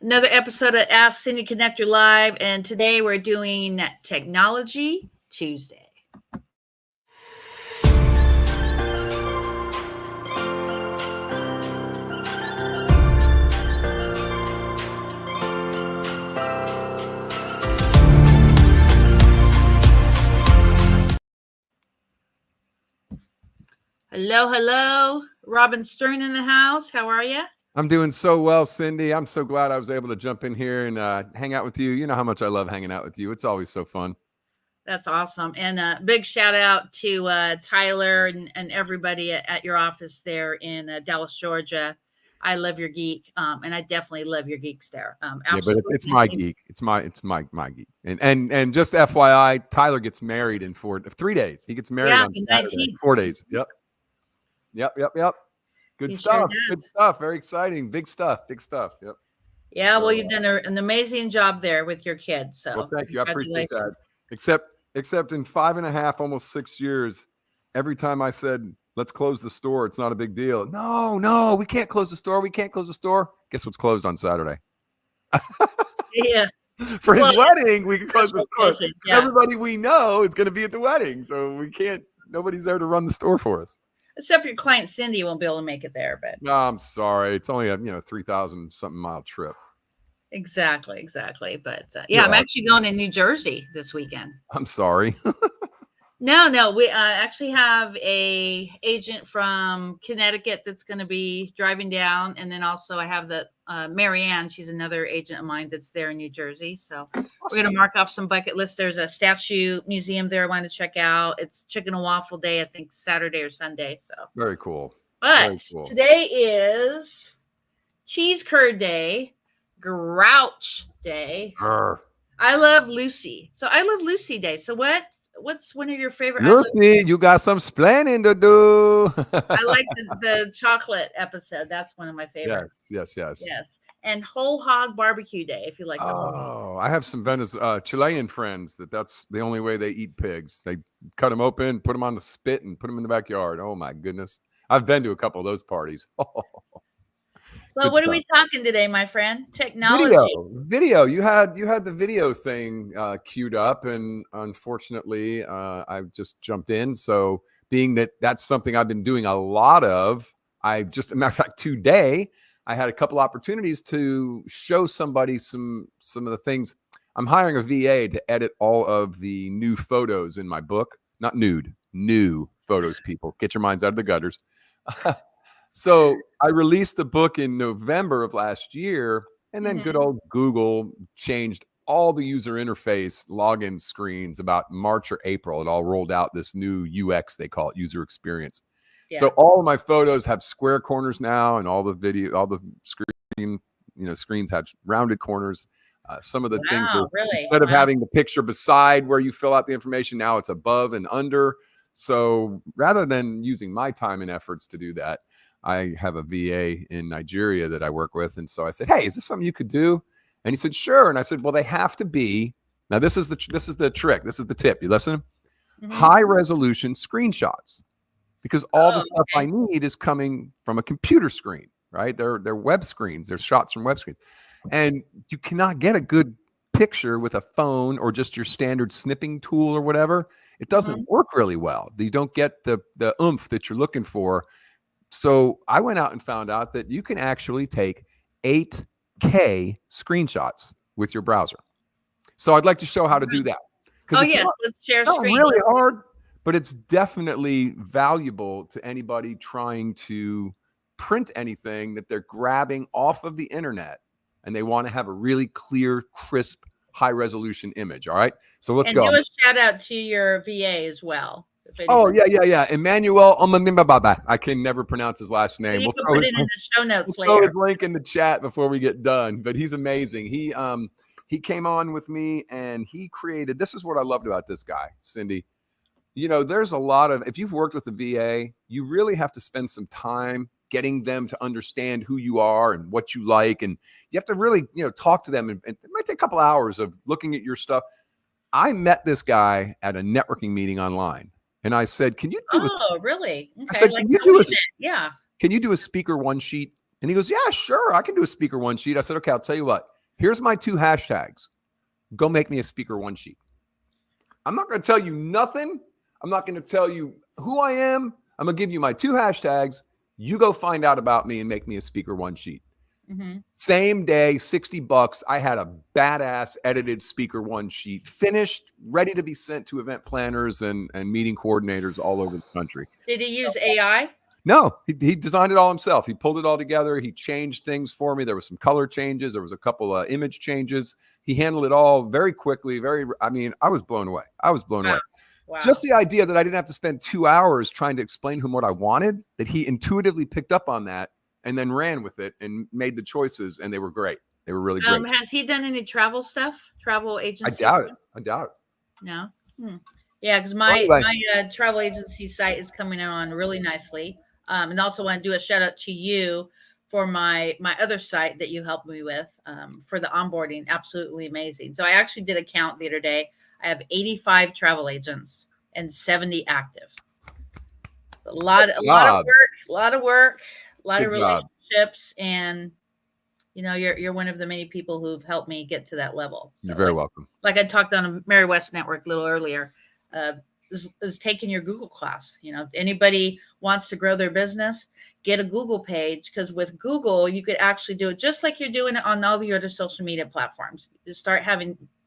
Another episode of Ask Cindy Connector Live, and today we're doing Technology Tuesday. Hello, hello. Robin Stern in the house. How are you? I'm doing so well, Cindy. I'm so glad I was able to jump in here and hang out with you. You know how much I love hanging out with you. It's always so fun. That's awesome. And big shout out to Tyler and everybody at your office there in Dallas, Georgia. I love your geek, and I definitely love your geeks there. Yeah, but it's my geek. It's my geek. And just FYI, Tyler gets married in 3 days. He gets married on Saturday. 4 days. Yep. Good stuff. Good stuff. Very exciting. Big stuff. Yep. Yeah, well, you've done an amazing job there with your kids. So well, thank you. I appreciate that. Except in 5.5, almost 6 years, every time I said, let's close the store, it's not a big deal. No, we can't close the store. Guess what's closed on Saturday? Yeah. For his wedding, we can close the store. Yeah. Everybody we know is going to be at the wedding, so we can't. Nobody's there to run the store for us. Except your client Cindy won't be able to make it there, but no, I'm sorry. It's only a 3,000 something mile trip. Exactly. But yeah, I'm actually going to New Jersey this weekend. I'm sorry. No, we actually have a agent from Connecticut that's going to be driving down, and then also I have the Marianne. She's another agent of mine that's there in New Jersey. So awesome. We're going to mark off some bucket lists. There's a statue museum there I want to check out. It's Chicken and Waffle Day, I think Saturday or Sunday. So very cool. But today is Cheese Curd Day, Grouch Day. I love Lucy. So I love Lucy Day. So what's one of your favorite? Lucy, you got some splaining to do. I like the chocolate episode. That's one of my favorites. Yes. And Whole Hog Barbecue Day, if you like. I have some Chilean friends that's the only way they eat pigs. They cut them open, put them on the spit, and put them in the backyard. Oh my goodness. I've been to a couple of those parties. So what are we talking today, my friend? Technology. Video. You had the video thing queued up, and unfortunately, I just jumped in. So being that's something I've been doing a lot of, as a matter of fact, today I had a couple opportunities to show somebody some of the things. I'm hiring a VA to edit all of the new photos in my book. Not nude, new photos. People, get your minds out of the gutters. So I released the book in November of last year, and then good old Google changed all the user interface login screens about March or April. It all rolled out this new UX, they call it, user experience. Yeah. So all of my photos have square corners now, and all the screens have rounded corners. Some of the things instead of having the picture beside where you fill out the information, now it's above and under. So rather than using my time and efforts to do that, I have a VA in Nigeria that I work with. And so I said, hey, is this something you could do? And he said, sure. And I said, well, they have to be. Now, this is the trick. This is the tip. You listen? High resolution screenshots, because all the stuff I need is coming from a computer screen, right? They're web screens. They're shots from web screens. And you cannot get a good picture with a phone or just your standard snipping tool or whatever. It doesn't work really well. You don't get the oomph that you're looking for. So I went out and found out that you can actually take 8K screenshots with your browser. So I'd like to show how to do that. Let's share screen. It's not really hard, but it's definitely valuable to anybody trying to print anything that they're grabbing off of the internet, and they want to have a really clear, crisp, high-resolution image. All right, so let's go. And do a shout out to your VA as well. Oh, yeah. Emmanuel Omamibaba. I can never pronounce his last name. We'll put it in the show notes later. Throw his link in the chat before we get done. But he's amazing. He came on with me, and he created. This is what I loved about this guy, Cindy. There's a lot of, if you've worked with the VA, you really have to spend some time getting them to understand who you are and what you like. And you have to really, talk to them. And it might take a couple hours of looking at your stuff. I met this guy at a networking meeting online. And I said, can you do really? Okay. I said, can you do a speaker one sheet And he goes, yeah, sure. I can do a speaker one sheet. I said, okay, I'll tell you what. Here's my 2 hashtags. Go make me a speaker one sheet. I'm not going to tell you nothing. I'm not going to tell you who I am. I'm going to give you my 2 hashtags. You go find out about me and make me a speaker one sheet. Mm-hmm. Same day, $60. I had a badass edited speaker one sheet finished, ready to be sent to event planners and meeting coordinators all over the country. Did he use AI? No, he designed it all himself. He pulled it all together. He changed things for me. There was some color changes. There was a couple of image changes. He handled it all very quickly. I was blown away. Wow. Just the idea that I didn't have to spend 2 hours trying to explain to him what I wanted, that he intuitively picked up on that and then ran with it and made the choices. And they were great. They were really great. Has he done any travel stuff? Travel agency? I doubt it. No. Yeah, because my travel agency site is coming on really nicely. And also want to do a shout out to you for my other site that you helped me with for the onboarding. Absolutely amazing. So I actually did a count the other day. I have 85 travel agents and 70 active. A lot of work, a lot of relationships, and you're one of the many people who've helped me get to that level. So you're very welcome. Like I talked on a Mary West Network a little earlier. Is taking your Google class. Anybody wants to grow their business, get a Google page, because with Google, you could actually do it just like you're doing it on all the other social media platforms. You start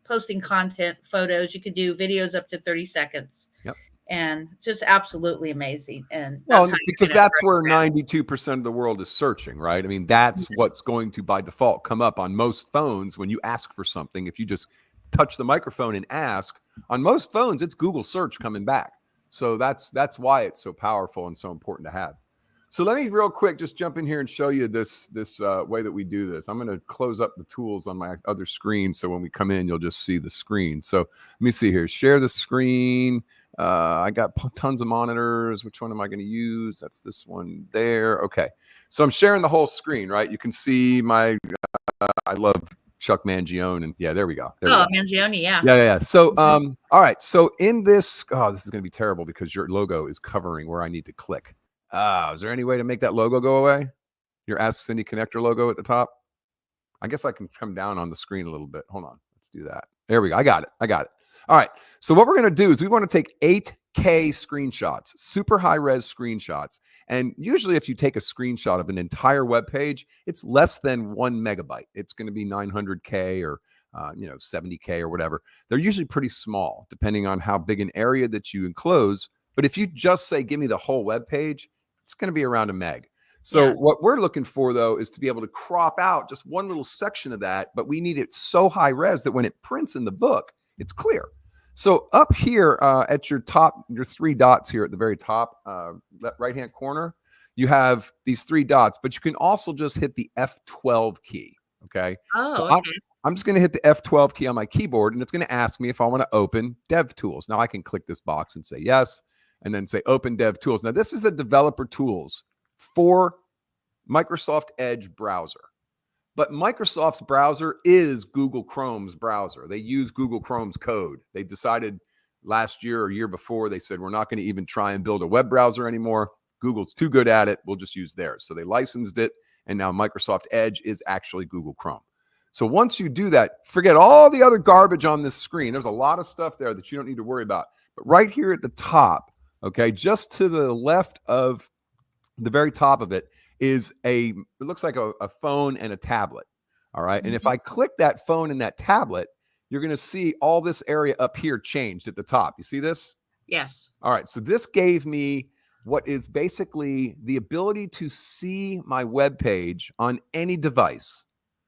posting content, photos. You could do videos up to 30 seconds. Yep. And just absolutely amazing. And because that's where 92% of the world is searching, right? I mean, that's what's going to by default come up on most phones when you ask for something. If you just touch the microphone and ask, on most phones, it's Google search coming back. So that's why it's so powerful and so important to have. So let me real quick just jump in here and show you this way that we do this. I'm going to close up the tools on my other screen. So when we come in, you'll just see the screen. So let me see here. Share the screen. I got tons of monitors. Which one am I going to use? That's this one there. Okay. So I'm sharing the whole screen, right? You can see my, I love Chuck Mangione, and yeah, there we go. Mangione, yeah. Yeah. So, all right. So in this, this is going to be terrible because your logo is covering where I need to click. Is there any way to make that logo go away? Your Ask Cindy Connector logo at the top. I guess I can come down on the screen a little bit. Hold on. Let's do that. There we go. I got it. All right. So what we're going to do is we want to take 8K screenshots, super high res screenshots. And usually if you take a screenshot of an entire web page, it's less than 1 megabyte. It's going to be 900K or 70K or whatever. They're usually pretty small depending on how big an area that you enclose. But if you just say, give me the whole web page, it's going to be around a meg. So what we're looking for, though, is to be able to crop out just one little section of that. But we need it so high res that when it prints in the book, it's clear. So up here at your top, your 3 dots here at the very top, right-hand corner, you have these 3 dots, but you can also just hit the F12 key, okay? Okay. I'm just going to hit the F12 key on my keyboard, and it's going to ask me if I want to open DevTools. Now I can click this box and say yes, and then say Open DevTools. Now this is the developer tools for Microsoft Edge browser. But Microsoft's browser is Google Chrome's browser. They use Google Chrome's code. They decided last year or year before, they said, we're not going to even try and build a web browser anymore. Google's too good at it. We'll just use theirs. So they licensed it. And now Microsoft Edge is actually Google Chrome. So once you do that, forget all the other garbage on this screen. There's a lot of stuff there that you don't need to worry about. But right here at the top, okay, just to the left of the very top of it, it looks like a phone and a tablet. All right. And if I click that phone and that tablet, you're going to see all this area up here changed at the top. You see this? Yes. All right. So this gave me what is basically the ability to see my web page on any device.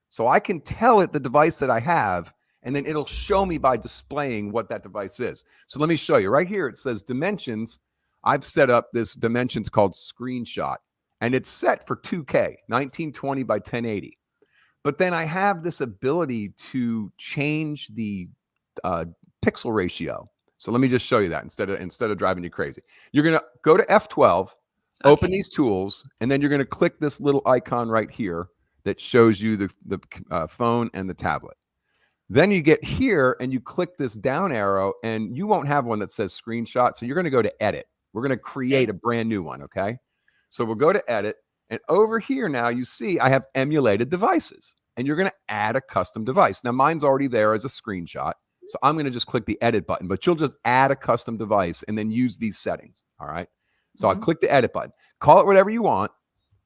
So I can tell it the device that I have, and then it'll show me by displaying what that device is. So let me show you right here. It says dimensions. I've set up this dimensions called screenshot. And it's set for 2K, 1920 by 1080. But then I have this ability to change the pixel ratio. So let me just show you that instead of driving you crazy. You're going to go to F12, open these tools, and then you're going to click this little icon right here that shows you the phone and the tablet. Then you get here and you click this down arrow, and you won't have one that says screenshot. So you're going to go to edit. We're going to create a brand new one, okay? So we'll go to edit, And over here now, you see I have emulated devices, and you're going to add a custom device. Now, mine's already there as a screenshot. So I'm going to just click the edit button, but you'll just add a custom device and then use these settings. All right. So I'll click the edit button, call it whatever you want,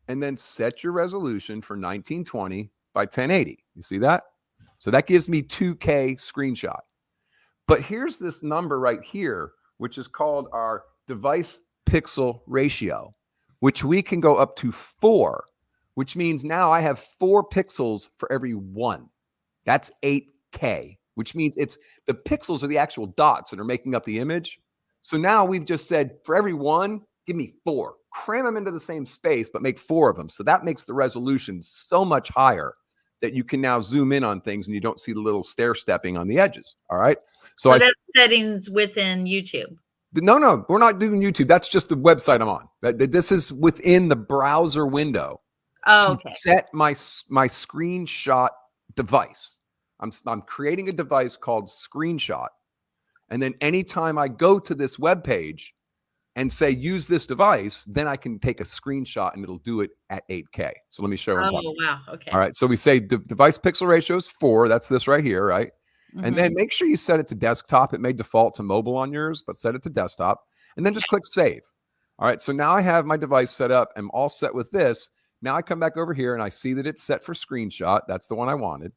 and then set your resolution for 1920 by 1080. You see that? So that gives me 2K screenshot. But here's this number right here, which is called our device pixel ratio, which we can go up to 4, which means now I have 4 pixels for every 1. That's 8K, which means it's the pixels are the actual dots that are making up the image. So now we've just said for every 1, give me 4. Cram them into the same space, but make 4 of them. So that makes the resolution so much higher that you can now zoom in on things and you don't see the little stair stepping on the edges. All right. So that's settings within YouTube. No, we're not doing YouTube. That's just the website I'm on. This is within the browser window. Oh, okay. Set my screenshot device. I'm creating a device called Screenshot. And then anytime I go to this web page and say use this device, then I can take a screenshot and it'll do it at 8K. So let me show you. Oh, wow. Okay. All right. So we say device pixel ratio is 4. That's this right here, right? And then make sure you set it to desktop. It may default to mobile on yours, but set it to desktop. And then just click save. All right. So now I have my device set up. I'm all set with this. Now I come back over here and I see that it's set for screenshot. That's the one I wanted.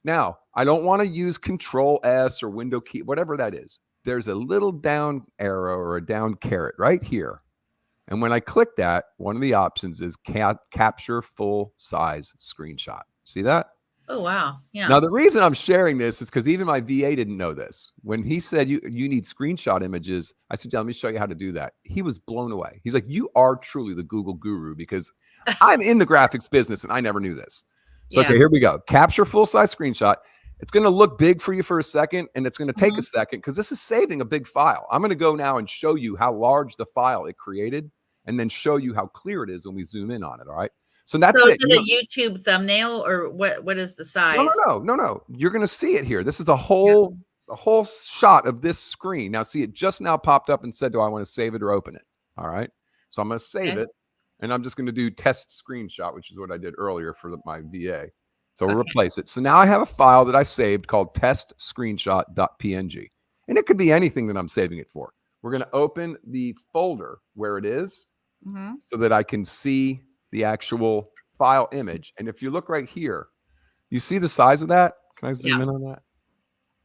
Now, I don't want to use Control S or Window key, whatever that is. There's a little down arrow or a down caret right here. And when I click that, one of the options is capture full size screenshot. See that? Oh, wow. Yeah. Now, the reason I'm sharing this is because even my VA didn't know this. When he said you need screenshot images, I said, let me show you how to do that. He was blown away. He's like, you are truly the Google guru, because I'm in the graphics business and I never knew this. So, okay, here we go. Capture full-size screenshot. It's going to look big for you for a second, and it's going to take a second because this is saving a big file. I'm going to go now and show you how large the file it created and then show you how clear it is when we zoom in on it, all right? So that's it. Is it a YouTube thumbnail, or what is the size? No. You're going to see it here. This is a whole shot of this screen. Now, see, it just now popped up and said, do I want to save it or open it? All right. So I'm going to save it, and I'm just going to do test screenshot, which is what I did earlier for my VA. So we'll replace it. So now I have a file that I saved called test screenshot.png. And it could be anything that I'm saving it for. We're going to open the folder where it is so that I can see the actual file image. And if you look right here, you see the size of that? Can I zoom in on that?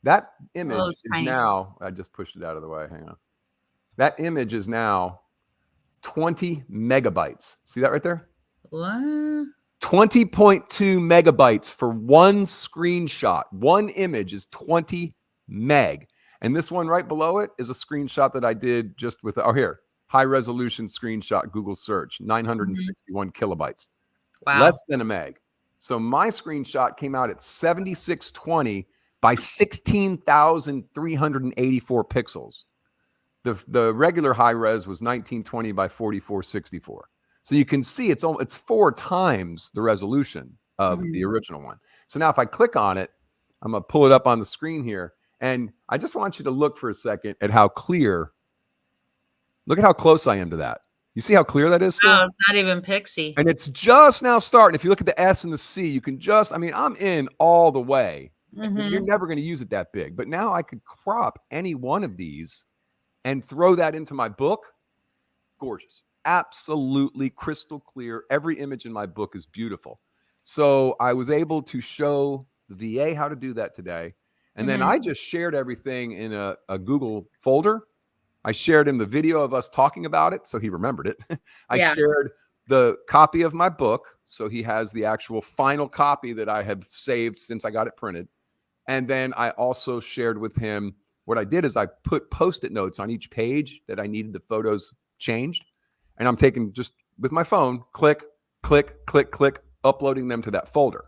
That image is now, I just pushed it out of the way. Hang on. That image is now 20 megabytes. See that right there? What? 20.2 megabytes for one screenshot. One image is 20 meg. And this one right below it is a screenshot that I did just with, here, high resolution screenshot, Google search, 961 kilobytes. Wow. Less than a meg. So my screenshot came out at 7620 by 16,384 pixels. The regular high res was 1920 by 4464. So you can see it's 4 times the resolution of the original one. So now if I click on it, I'm going to pull it up on the screen here. And I just want you to look for a second at how clear. Look at how close I am to that. You see how clear that is? Oh, it's not even pixie. And it's just now starting. If you look at the S and the C, you can just, I'm in all the way. You're never going to use it that big. But now I could crop any one of these and throw that into my book. Gorgeous. Absolutely crystal clear. Every image in my book is beautiful. So I was able to show the VA how to do that today. And then I just shared everything in a Google folder. I shared him the video of us talking about it, so he remembered it. I shared the copy of my book, so he has the actual final copy that I have saved since I got it printed. And then I also shared with him, what I did is I put Post-it notes on each page that I needed the photos changed. And I'm taking just with my phone, click, click, click, click, uploading them to that folder.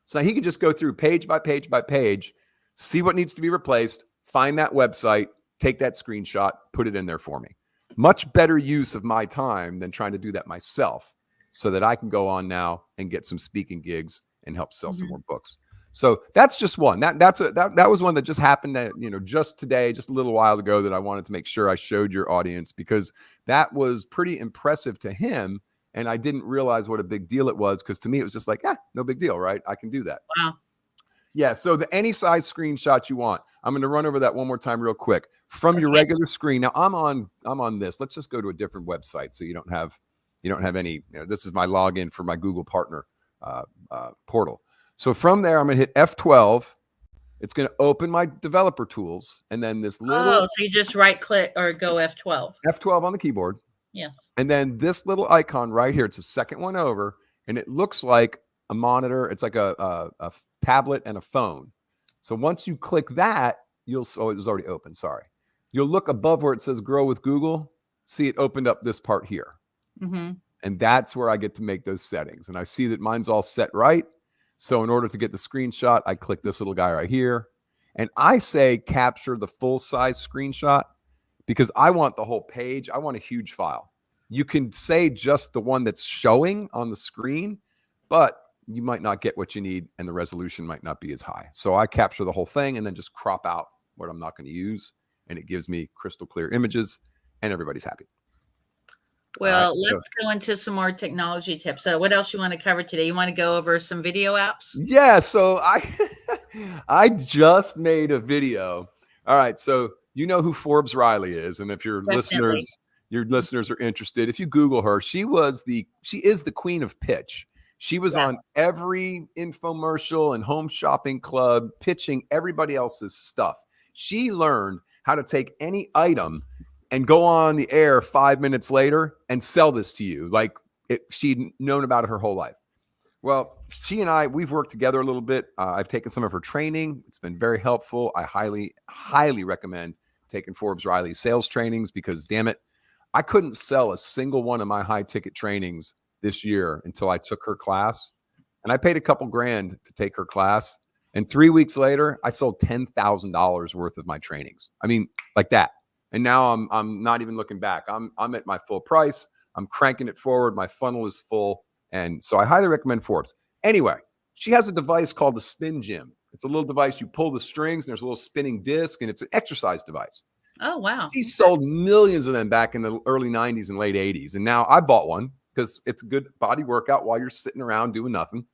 So now he can just go through page by page by page, see what needs to be replaced, find that website, take that screenshot, put it in there for me. Much better use of my time than trying to do that myself, so that I can go on now and get some speaking gigs and help sell some more books. So that's just one. That was one that just happened just today, just a little while ago, that I wanted to make sure I showed your audience, because that was pretty impressive to him And I didn't realize what a big deal it was, because to me, it was just like, no big deal, right? I can do that. Wow. Yeah. So any size screenshot you want. I'm going to run over that one more time real quick. From your regular screen. Now I'm on this. Let's just go to a different website so you don't have any. This is my login for my Google Partner portal. So from there, I'm going to hit F12. It's going to open my developer tools, and then this little so you just right click or go F12. F12 on the keyboard. Yes. And then this little icon right here, it's the second one over, and it looks like a monitor. It's like a tablet and a phone. So once you click that, it was already open. Sorry. You'll look above where it says Grow with Google. See, it opened up this part here. Mm-hmm. And that's where I get to make those settings. And I see that mine's all set right. So in order to get the screenshot, I click this little guy right here. And I say capture the full size screenshot, because I want the whole page. I want a huge file. You can say just the one that's showing on the screen, but you might not get what you need, and the resolution might not be as high. So I capture the whole thing and then just crop out what I'm not going to use, and it gives me crystal clear images, and everybody's happy. Well, let's go into some more technology tips. So what else you want to cover today? You want to go over some video apps? Yeah. So I just made a video. All right. So you know who Forbes Riley is. And if your listeners are interested, if you Google her, she is the queen of pitch. She was on every infomercial and home shopping club pitching everybody else's stuff. She learned how to take any item and go on the air 5 minutes later and sell this to you like she'd known about it her whole life. Well, she and I, we've worked together a little bit. I've taken some of her training. It's been very helpful. I highly, highly recommend taking Forbes Riley sales trainings, because damn it, I couldn't sell a single one of my high ticket trainings this year until I took her class. And I paid a couple grand to take her class. And 3 weeks later, I sold $10,000 worth of my trainings. I mean, like that. And now I'm not even looking back. I'm at my full price. I'm cranking it forward. My funnel is full. And so I highly recommend Forbes. Anyway, she has a device called the Spin Gym. It's a little device. You pull the strings, and there's a little spinning disc, and it's an exercise device. Oh, wow. She sold millions of them back in the early 90s and late 80s. And now I bought one because it's a good body workout while you're sitting around doing nothing.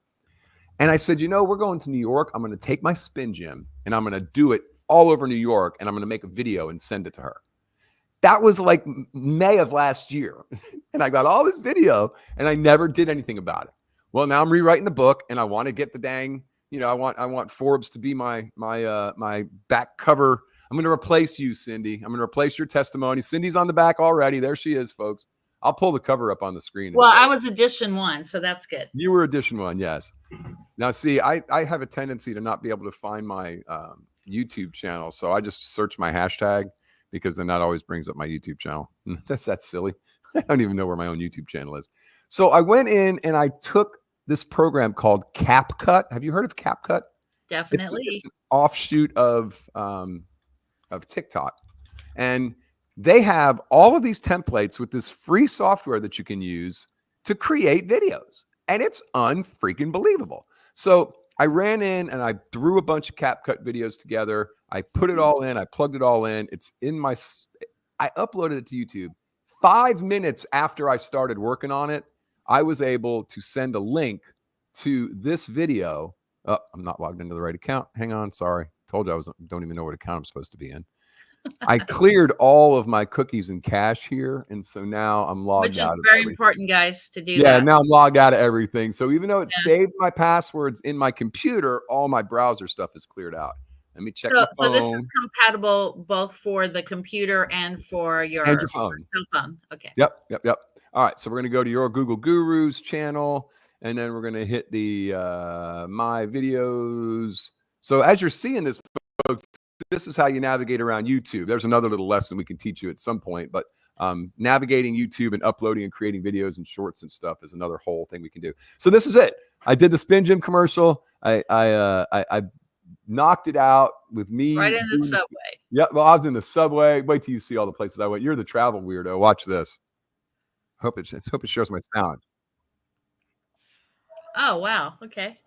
And I said, we're going to New York. I'm going to take my Spin Gym, and I'm going to do it all over New York, and I'm going to make a video and send it to her. That was like May of last year. And I got all this video, and I never did anything about it. Well, now I'm rewriting the book, and I want to get the dang, I want Forbes to be my back cover. I'm going to replace you, Cindy. I'm going to replace your testimony. Cindy's on the back already. There she is, folks. I'll pull the cover up on the screen. Well, I was edition 1, so that's good. You were edition 1, yes. Now, see, I have a tendency to not be able to find my YouTube channel, so I just search my hashtag, because then that always brings up my YouTube channel. That's silly. I don't even know where my own YouTube channel is. So I went in and I took this program called CapCut. Have you heard of CapCut? Definitely. It's an offshoot of TikTok. And they have all of these templates with this free software that you can use to create videos. And it's unfreaking believable. So I ran in and I threw a bunch of CapCut videos together. I put it all in. I plugged it all in. It's in I uploaded it to YouTube. 5 minutes after I started working on it, I was able to send a link to this video. Oh, I'm not logged into the right account. Hang on. Sorry. Told you don't even know what account I'm supposed to be in. I cleared all of my cookies and cache here. And so now I'm logged out. Which is very important, guys, to do that. Yeah, now I'm logged out of everything. So even though it saved my passwords in my computer, all my browser stuff is cleared out. Let me check my phone. So this is compatible both for the computer and for your phone. Cell phone. Okay. Yep. All right. So we're going to go to Your Google Gurus channel, and then we're going to hit the My Videos. So as you're seeing this, folks, this is how you navigate around YouTube. There's another little lesson we can teach you at some point, but navigating YouTube and uploading and creating videos and shorts and stuff is another whole thing we can do. So this is it. I did the Spin Gym commercial. I knocked it out with me. Right in the subway. Yep. Well, I was in the subway. Wait till you see all the places I went. You're the travel weirdo. Watch this. Hope it shows my sound. Oh, wow. Okay.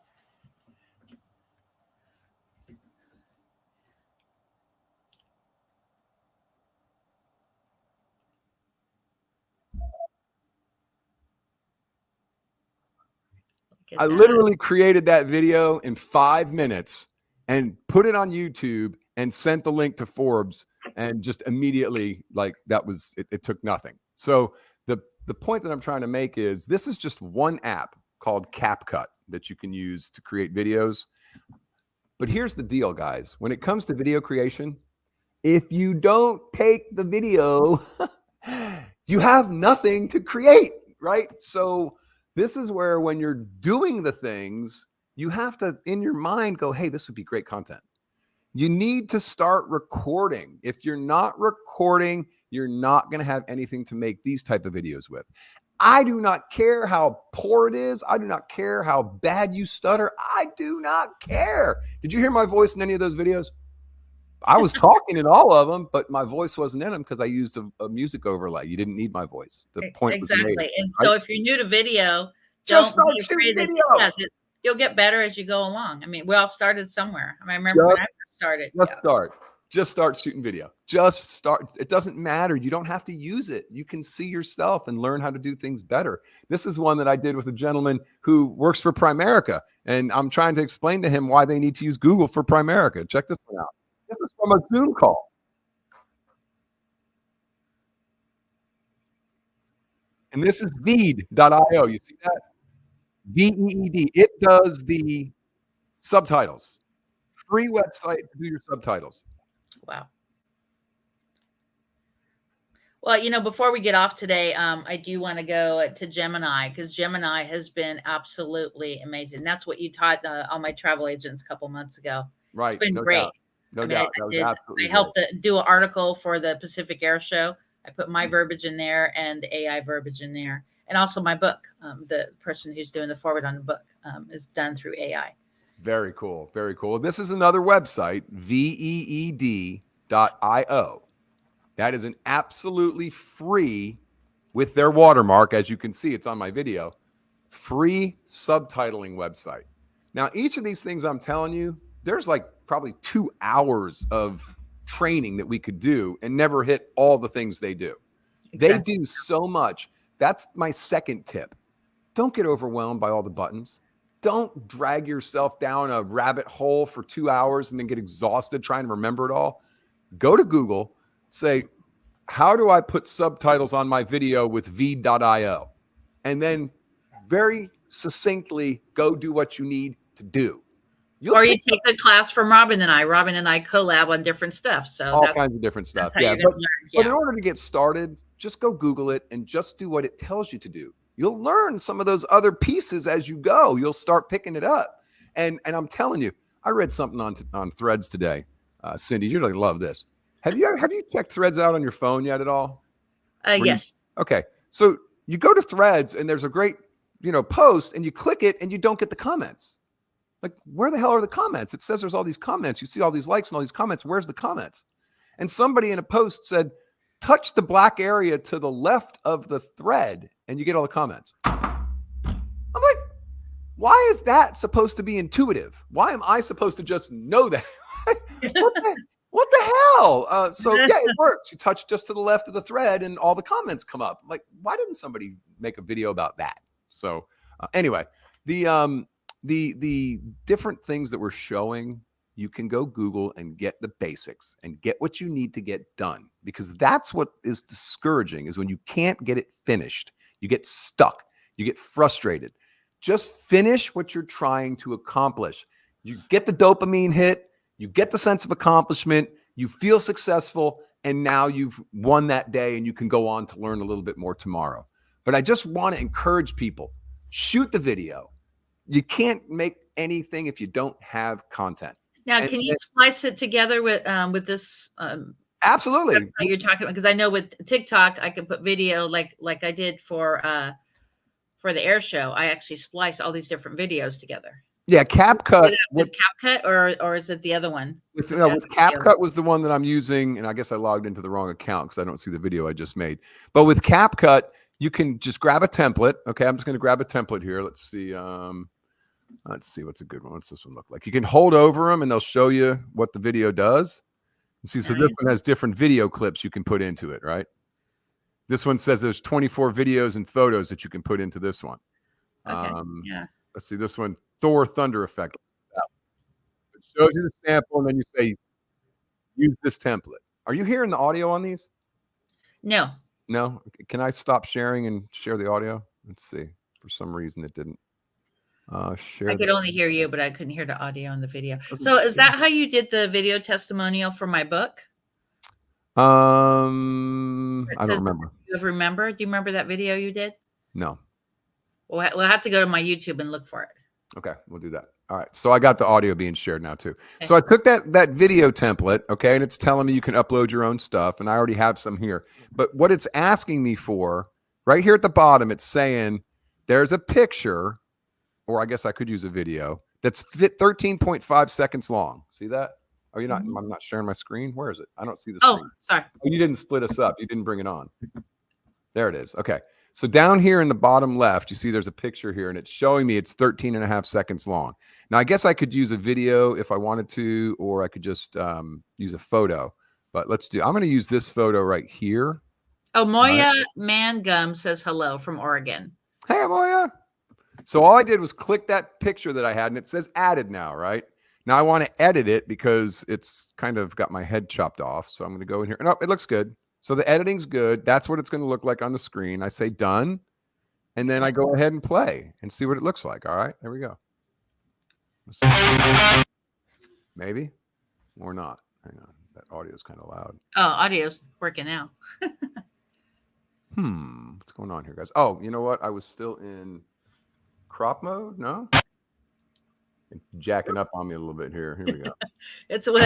at I that. literally created that video in 5 minutes and put it on YouTube and sent the link to Forbes, and just immediately, like, that was it. It took nothing. So the point that I'm trying to make is this is just one app called CapCut that you can use to create videos. But here's the deal, guys. When it comes to video creation, if you don't take the video, you have nothing to create, right? So this is where, when you're doing the things, you have to, in your mind, go, hey, this would be great content. You need to start recording. If you're not recording, you're not going to have anything to make these type of videos with. I do not care how poor it is. I do not care how bad you stutter. I do not care. Did you hear my voice in any of those videos? I was talking in all of them, but my voice wasn't in them because I used a music overlay. You didn't need my voice. The point exactly. was made. And so if you're new to video, Just don't start be shooting afraid video. that you'll get better as you go along. I mean, we all started somewhere. I mean, I remember when I first started. Just start shooting video. Just start. It doesn't matter. You don't have to use it. You can see yourself and learn how to do things better. This is one that I did with a gentleman who works for Primerica, and I'm trying to explain to him why they need to use Google for Primerica. Check this one out. This is from a Zoom call. And this is Veed.io. You see that? VEED. It does the subtitles. Free website to do your subtitles. Wow. Well, before we get off today, I do want to go to Gemini, because Gemini has been absolutely amazing. That's what you taught all my travel agents a couple months ago. Right. It's been great. No doubt. I helped do an article for the Pacific Air Show. I put my verbiage in there and the AI verbiage in there. And also my book. The person who's doing the forward on the book is done through AI. Very cool. Very cool. This is another website, VEED.io. That is an absolutely free, with their watermark, as you can see, it's on my video, free subtitling website. Now, each of these things I'm telling you, there's like probably 2 hours of training that we could do and never hit all the things they do. Exactly. They do so much. That's my second tip. Don't get overwhelmed by all the buttons. Don't drag yourself down a rabbit hole for 2 hours and then get exhausted trying to remember it all. Go to Google, say, how do I put subtitles on my video with Veed.io? And then very succinctly go do what you need to do. Or you take the class from Robin and I. Robin and I collab on different stuff. So all kinds of different stuff. Yeah. But in order to get started, just go Google it and just do what it tells you to do. You'll learn some of those other pieces as you go. You'll start picking it up. And I'm telling you, I read something on Threads today. Cindy, you're going to love this. Have you checked Threads out on your phone yet at all? Yes. Okay. So you go to Threads and there's a great, post, and you click it and you don't get the comments. Like, where the hell are the comments? It says there's all these comments. You see all these likes and all these comments. Where's the comments? And somebody in a post said, touch the black area to the left of the thread and you get all the comments. I'm like, why is that supposed to be intuitive? Why am I supposed to just know that? What the hell? So yeah, it works. You touch just to the left of the thread and all the comments come up. Like, why didn't somebody make a video about that? So anyway, the different things that we're showing, you can go Google and get the basics and get what you need to get done, because that's what is discouraging, is when you can't get it finished. You get stuck. You get frustrated. Just finish what you're trying to accomplish. You get the dopamine hit. You get the sense of accomplishment. You feel successful. And now you've won that day and you can go on to learn a little bit more tomorrow. But I just want to encourage people, shoot the video. You can't make anything if you don't have content. Now, can you splice it together with this? Absolutely. You're talking about, because I know with TikTok, I can put video like I did for the air show. I actually splice all these different videos together. Yeah, CapCut. With CapCut, or is it the other one? With CapCut was the one that I'm using, and I guess I logged into the wrong account because I don't see the video I just made. But with CapCut, you can just grab a template. Okay, I'm just going to grab a template here. Let's see. Let's see what's a good one. What's this one look like? You can hold over them, and they'll show you what the video does. And see, so this one has different video clips you can put into it, right? This one says there's 24 videos and photos that you can put into this one. Okay. Yeah. Let's see this one, Thor Thunder Effect. It shows you the sample, and then you say, use this template. Are you hearing the audio on these? No. No? Can I stop sharing and share the audio? Let's see. For some reason, it didn't. Share. I could only hear you, but I couldn't hear the audio in the video. So is that how you did the video testimonial for my book? I don't remember. Do you remember? Do you remember that video you did? No. We'll have to go to my YouTube and look for it. Okay, we'll do that. All right. So I got the audio being shared now too. Okay. So I took that video template, okay, and it's telling me you can upload your own stuff, and I already have some here. But what it's asking me for, right here at the bottom, it's saying there's a picture, or I guess I could use a video, that's 13.5 seconds long. See that? Oh, you're not, I'm not sharing my screen. Where is it? I don't see the screen. Oh, sorry. Oh, you didn't split us up. You didn't bring it on. There it is. Okay. So down here in the bottom left, you see there's a picture here, and it's showing me it's 13.5 seconds long. Now, I guess I could use a video if I wanted to, or I could just use a photo. But I'm going to use this photo right here. Oh, Moya Mangum says hello from Oregon. Hey, Moya. So all I did was click that picture that I had, and it says added now, right? Now I want to edit it because it's kind of got my head chopped off. So I'm going to go in here. No, it looks good. So the editing's good. That's what it's going to look like on the screen. I say done, and then I go ahead and play and see what it looks like. All right, there we go. Maybe or not. Hang on, that audio is kind of loud. Oh, audio's working now. What's going on here, guys? Oh, you know what? I was still in crop mode. No, it's jacking up on me a little bit here. Here we go. It's what.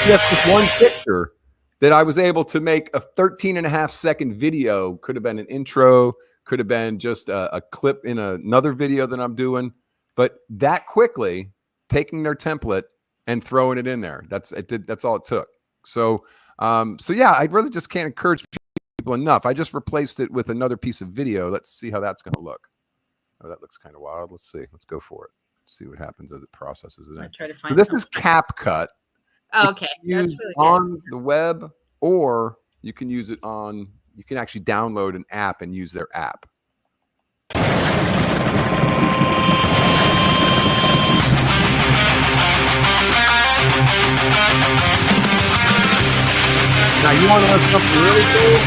Just this one picture that I was able to make a 13.5 second video. Could have been an intro, could have been just a clip in another video that I'm doing, but that quickly taking their template and throwing it in there. That's all it took. So yeah, I really just can't encourage people enough. I just replaced it with another piece of video. Let's see how that's going to look. Oh, that looks kind of wild. Let's see. Let's go for it. See what happens as it processes it in. Try to find so this is CapCut. Oh, okay. That's really good. On the web, or you can use it on, you can actually download an app and use their app. Now you want to know something really cool?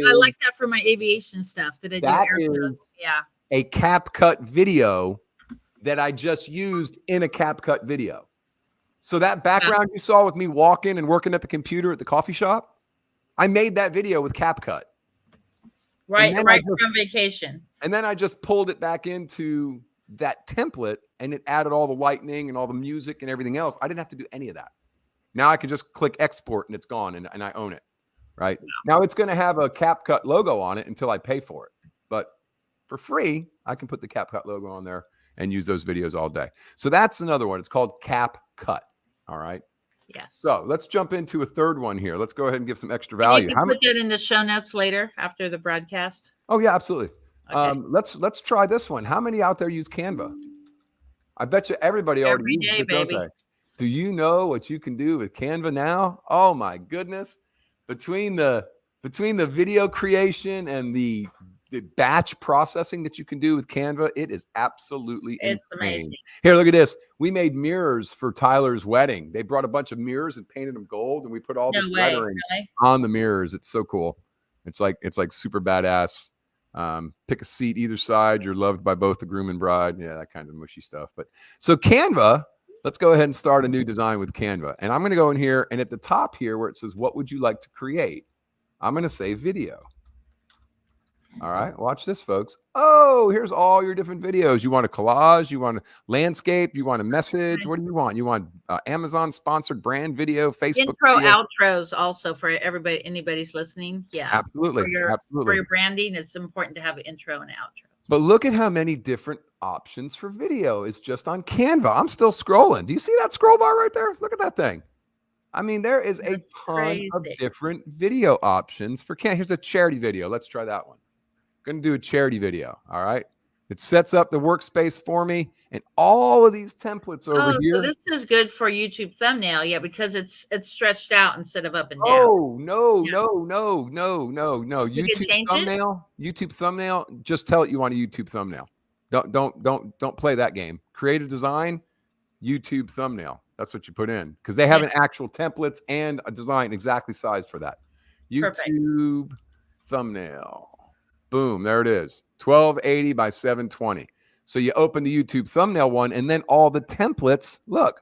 I like that for my aviation stuff that I do. That is a CapCut video that I just used in a CapCut video. So that background you saw with me walking and working at the computer at the coffee shop, I made that video with CapCut. Right from vacation. And then I just pulled it back into that template, and it added all the lightning and all the music and everything else. I didn't have to do any of that. Now I can just click export and it's gone, and I own it. Right? Now it's going to have a CapCut logo on it until I pay for it. But for free, I can put the CapCut logo on there and use those videos all day. So that's another one. It's called CapCut. All right. Yes. So let's jump into a third one here. Let's go ahead and give some extra value. You can put that in the show notes later after the broadcast. Oh yeah, absolutely. Okay. Let's try this one. How many out there use Canva? I bet you everybody already uses it, baby. Don't they? Do you know what you can do with Canva now? Oh my goodness. Between the video creation and the batch processing that you can do with Canva, it is absolutely amazing. Here, look at this. We made mirrors for Tyler's wedding. They brought a bunch of mirrors and painted them gold, and we put all this lettering on the mirrors. It's so cool. It's like super badass. Pick a seat either side. You're loved by both the groom and bride. Yeah, that kind of mushy stuff. But so Canva, let's go ahead and start a new design with Canva. And I'm going to go in here, and at the top here where it says, what would you like to create? I'm going to say video. All right, watch this, folks. Oh, here's all your different videos. You want a collage? You want a landscape? You want a message? What do you want? You want Amazon sponsored brand video, Facebook intro, video? Outros also for everybody, anybody's listening. Yeah, absolutely, for your branding, it's important to have an intro and outro. But look at how many different options for video is just on Canva. I'm still scrolling. Do you see that scroll bar right there? Look at that thing. I mean, there is a ton of different video options for Canva. Here's a charity video. Let's try that one. Going to do a charity video. All right. It sets up the workspace for me, and all of these templates over So here. this is good for YouTube thumbnail, yeah, because it's stretched out instead of up and down. Oh, no, Yeah. no, no, no, no, no. You can change it? YouTube thumbnail, just tell it you want a YouTube thumbnail. Don't play that game. Create a design, YouTube thumbnail. That's what you put in, because they have an actual templates and a design exactly sized for that. YouTube thumbnail. Boom, there it is. 1280 by 720. So you open the YouTube thumbnail one, and then all the templates, look,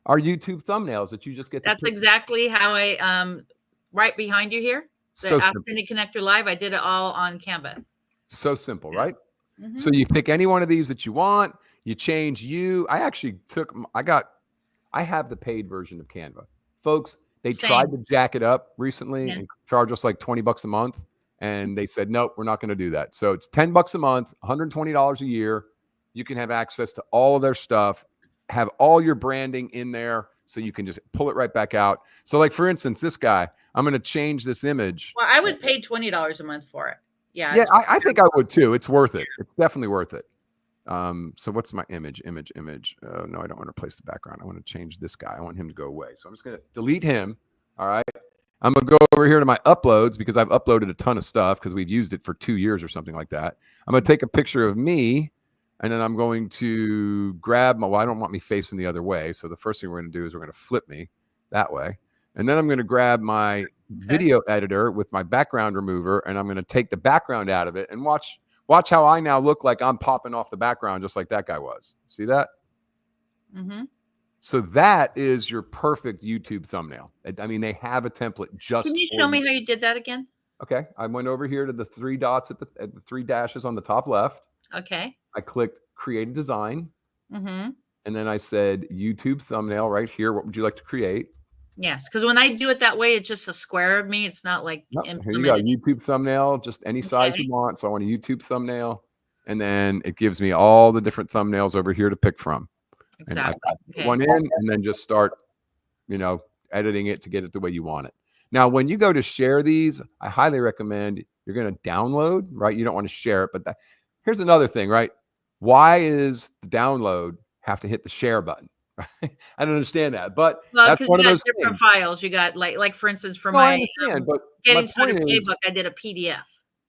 are YouTube thumbnails that you just get to That's exactly how I right behind you here. The So Ask simple. Cindy Connector Live. I did it all on Canva. So simple, right? Mhm. So you pick any one of these that you want. You change I actually I have the paid version of Canva. Folks, they tried to jack it up recently and charge us like $20 a month. And they said, nope, we're not going to do that. So it's $10 a month, $120 a year. You can have access to all of their stuff, have all your branding in there, so you can just pull it right back out. So like, for instance, this guy, I'm going to change this image. Well, I would pay $20 a month for it. Yeah. Yeah, I think I would too. It's worth it. It's definitely worth it. So what's my image? No, I don't want to replace the background. I want to change this guy. I want him to go away. So I'm just going to delete him. All right. I'm going to go over here to my uploads, because I've uploaded a ton of stuff because we've used it for 2 years or something like that. I'm going to take a picture of me, and then I'm going to grab I don't want me facing the other way. So the first thing we're going to do is we're going to flip me that way. And then I'm going to grab my video editor with my background remover, and I'm going to take the background out of it, and watch how I now look like I'm popping off the background just like that guy was. See that? Mm-hmm. So that is your perfect YouTube thumbnail. I mean, they have a template just. Can you show me how you did that again? Okay. I went over here to the 3 dots at the 3 dashes on the top left. Okay. I clicked create a design. Mm-hmm. And then I said YouTube thumbnail right here. What would you like to create? Yes, because when I do it that way, it's just a square of me. It's not like Here you go. YouTube thumbnail, just any size you want. So I want a YouTube thumbnail. And then it gives me all the different thumbnails over here to pick from. Exactly. And I put one in, and then just start, editing it to get it the way you want it. Now, when you go to share these, I highly recommend you're going to download, right? You don't want to share it, but here's another thing, right? Why is the download have to hit the share button? Right? I don't understand that, but that's one of those different files. You got like for instance, for I understand, but Getting Started Playbook, I did a PDF.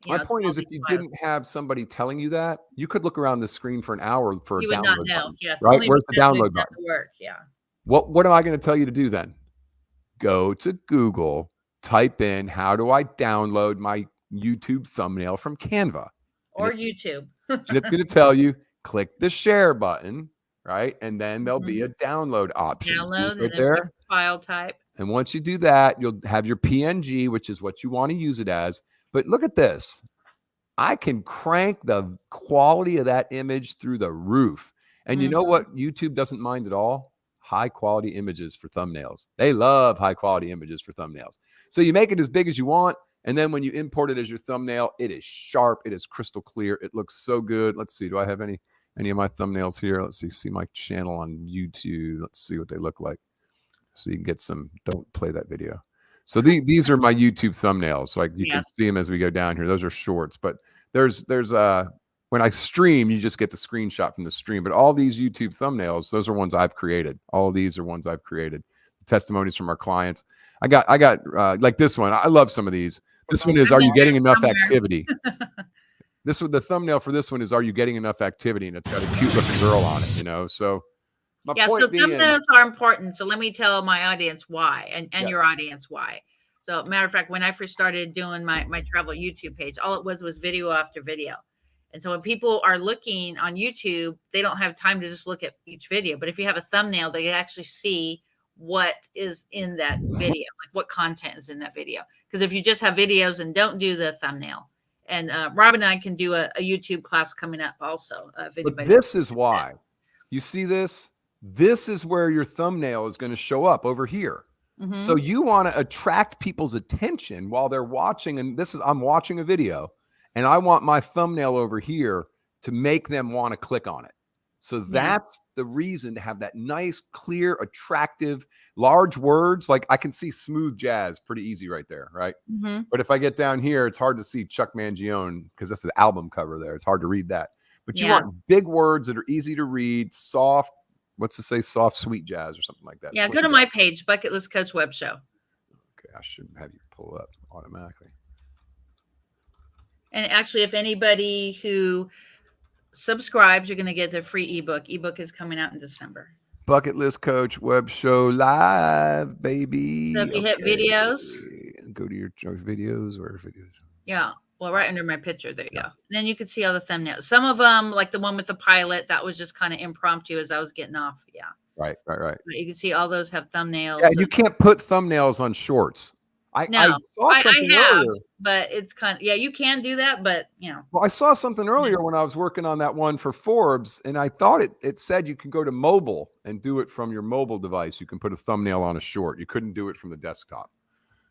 My point is, if you didn't have somebody telling you that, you could look around the screen for an hour for a download. You would not know. Yes. Right? Where's the download button? Work. Yeah. What am I going to tell you to do then? Go to Google, type in, how do I download my YouTube thumbnail from Canva? Or YouTube. And it's going to tell you, click the share button, right? And then there'll be a download option. Download right there. File type. And once you do that, you'll have your PNG, which is what you want to use it as. But look at this. I can crank the quality of that image through the roof. And you know what YouTube doesn't mind at all? High quality images for thumbnails. They love high quality images for thumbnails. So you make it as big as you want. And then when you import it as your thumbnail, it is sharp. It is crystal clear. It looks so good. Let's see. Do I have any of my thumbnails here? Let's see my channel on YouTube. Let's see what they look like. So you can get some, don't play that video. So these are my YouTube thumbnails. Like you can see them as we go down here. Those are shorts, but there's when I stream, you just get the screenshot from the stream. But all these YouTube thumbnails, those are ones I've created. All of these are ones I've created. Testimonies from our clients. I got like this one. I love some of these. This one is, are you getting enough activity? The thumbnail for this one is, are you getting enough activity? And it's got a cute looking girl on it, So so thumbnails are important. So let me tell my audience why, and your audience why. So matter of fact, when I first started doing my travel YouTube page, all it was video after video. And so when people are looking on YouTube, they don't have time to just look at each video. But if you have a thumbnail, they can actually see what is in that video, like what content is in that video. Because if you just have videos and don't do the thumbnail, and Rob and I can do a YouTube class coming up also. But this is why. You see this? This is where your thumbnail is going to show up over here. So you want to attract people's attention while they're watching. And I'm watching a video, and I want my thumbnail over here to make them want to click on it. So that's the reason to have that nice, clear, attractive, large words. Like I can see smooth jazz pretty easy right there, right? But if I get down here, it's hard to see Chuck Mangione because that's the album cover there. It's hard to read that. But you Yeah. want big words that are easy to read, soft. What's to say? Soft, sweet jazz or something like that. Yeah, Sweet go to jazz. my page, Bucket List Coach Web Show. Okay, I should have you pull up automatically. And actually, if anybody who subscribes, you're going to get the free ebook. Ebook is coming out in December. Bucket List Coach Web Show live, baby. So if you hit videos, go to your videos or videos. Yeah. Well, right under my picture. There you go. And then you can see all the thumbnails. Some of them, like the one with the pilot, that was just kind of impromptu as I was getting off. Yeah. Right. But you can see all those have thumbnails. Yeah, you can't put thumbnails on shorts. I saw something earlier. But it's kind of, yeah, you can do that, but Well, I saw something earlier when I was working on that one for Forbes, and I thought it said you can go to mobile and do it from your mobile device. You can put a thumbnail on a short. You couldn't do it from the desktop.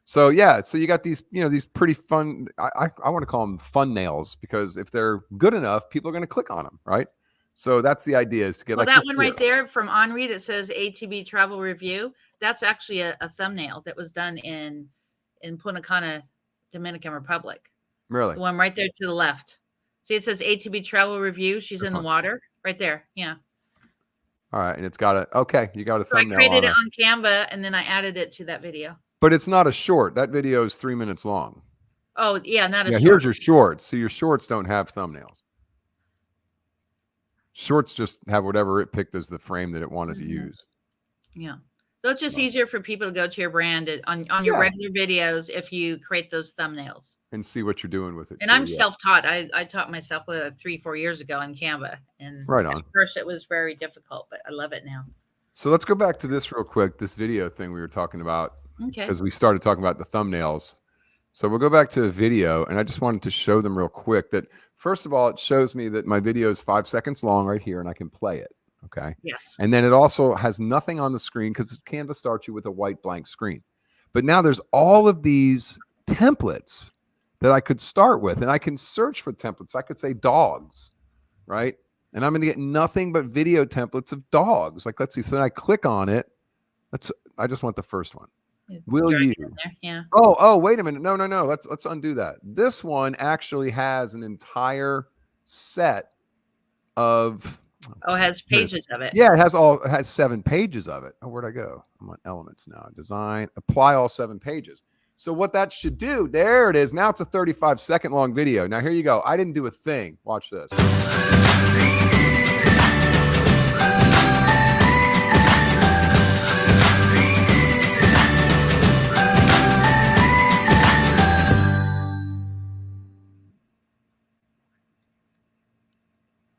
So yeah, so you got these, these pretty fun. I want to call them fun nails because if they're good enough, people are going to click on them, right? So that's the idea, is to get that this one right there from Henri that says ATB Travel Review. That's actually a thumbnail that was done in Punta Cana, Dominican Republic. Really? The one right there to the left. See, it says ATB Travel Review. She's in the water right there. Yeah. All right, and it's got you got a thumbnail. I created it on Canva and then I added it to that video. But it's not a short. That video is 3 minutes long. Oh, yeah, not a short. Here's your shorts. So your shorts don't have thumbnails. Shorts just have whatever it picked as the frame that it wanted to use. Yeah. So it's just easier for people to go to your brand on your regular videos if you create those thumbnails. And see what you're doing with it. And I'm self-taught. I taught myself 3-4 years ago on Canva. And right on. At first it was very difficult, but I love it now. So let's go back to this real quick, this video thing we were talking about. Okay. Because we started talking about the thumbnails. So we'll go back to a video, and I just wanted to show them real quick that, first of all, it shows me that my video is 5 seconds long right here, and I can play it. Okay. Yes. And then it also has nothing on the screen because Canva starts you with a white blank screen. But now there's all of these templates that I could start with, and I can search for templates. I could say dogs, right? And I'm going to get nothing but video templates of dogs. Like, let's see. So then I click on it. I just want the first one. Will you? Yeah. Oh, wait a minute. No. Let's undo that. This one actually has an entire set of. Oh, it has pages of it. Yeah, it has 7 pages of it. Oh, where'd I go? I'm on Elements now. Design, apply all 7 pages. So what that should do, there it is. Now it's a 35-second long video. Now here you go. I didn't do a thing. Watch this.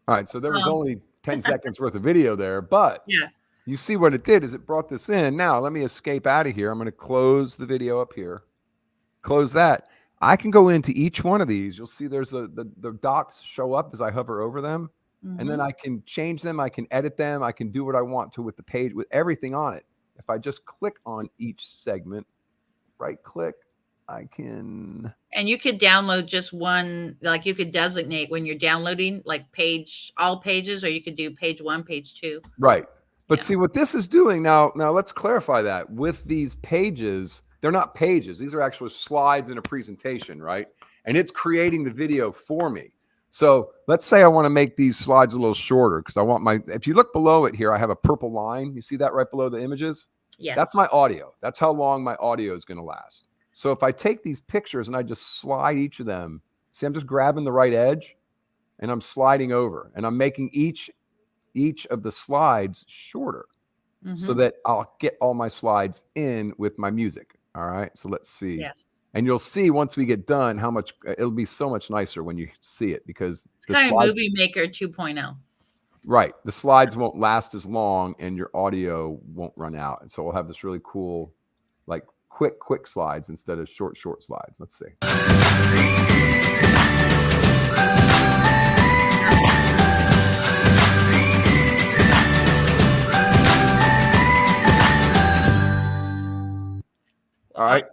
All right, so there was only 10 seconds worth of video there, but you see what it did is it brought this in. Now, let me escape out of here. I'm going to close the video up here. Close that. I can go into each one of these. You'll see there's the dots show up as I hover over them, and then I can change them. I can edit them. I can do what I want to with the page, with everything on it. If I just click on each segment, right click, I can. And you could download just one, like you could designate when you're downloading like all pages, or you could do page 1, page 2. Right. But see what this is doing now let's clarify that with these pages, they're not pages. These are actual slides in a presentation, right? And it's creating the video for me. So let's say I want to make these slides a little shorter because I want if you look below it here, I have a purple line. You see that right below the images? Yeah. That's my audio. That's how long my audio is going to last. So if I take these pictures and I just slide each of them, see, I'm just grabbing the right edge and I'm sliding over and I'm making each of the slides shorter so that I'll get all my slides in with my music. All right. So let's see. Yes. And you'll see once we get done how much it'll be so much nicer when you see it because the kind slides, of Movie Maker 2.0. Right. The slides won't last as long and your audio won't run out. And so we'll have this really cool, like quick slides instead of short slides. Let's see. All right.